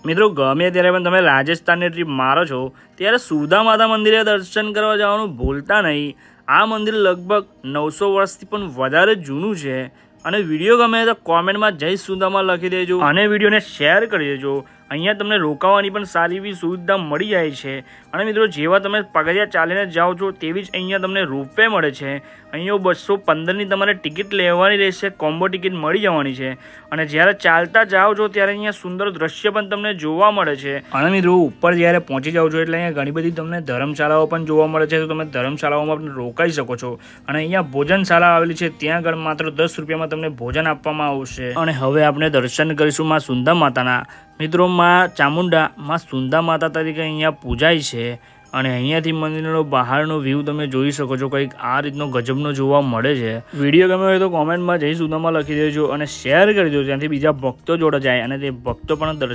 મિત્રો ગમે ત્યારે પણ તમે રાજસ્થાનની ટ્રીપ મારો છો ત્યારે સુધા માતા મંદિરે દર્શન કરવા જવાનું ભૂલતા નહીં. આ મંદિર લગભગ 900 વર્ષથી પણ વધારે જૂનું છે અને વિડીયો ગમે તો કોમેન્ટમાં જય સુદામાં લખી દેજો અને વિડીયોને શેર કરી દેજો. અહીંયા તમને રોકાવાની પણ સારી એવી સુવિધા મળી જાય છે અને મિત્રો જેવા તમે પગથિયા ચાલીને જાઓ છો તેવી જ અહીંયા તમને રોપવે મળે છે. અહીંયા 215ની તમારે ટિકિટ લેવાની રહેશે, કોમ્બો ટિકિટ મળી જવાની છે અને જ્યારે ચાલતા જાઓ છો ત્યારે અહીંયા સુંદર દ્રશ્ય પણ તમને જોવા મળે છે. અને મિત્રો ઉપર જ્યારે પહોંચી જાઓ છો એટલે અહીંયા ઘણી બધી તમને ધર્મશાળાઓ પણ જોવા મળે છે, તો તમે ધર્મશાળાઓમાં પણ રોકાઈ શકો છો. અને અહીંયા ભોજનશાળા આવેલી છે, ત્યાં આગળ માત્ર 10 રૂપિયામાં તમને ભોજન આપવામાં આવશે. અને હવે આપણે દર્શન કરીશું માં સુંદા માતાના. મિત્રો માં ચામુંડા માં સુંદા માતા તરીકે અહીંયા પૂજાય છે અને અહીંયાથી મંદિરનો બહારનો વ્યૂ તમે જોઈ શકો છો. કંઈક આ રીતનો ગજબનો જોવા મળે છે. વિડીયો ગમે હોય તો કોમેન્ટમાં જય સુદામાં લખી દેજો અને શેર કરી દેજો, ત્યાંથી બીજા ભક્તો જોડે જાય અને તે ભક્તો પણ દર્શન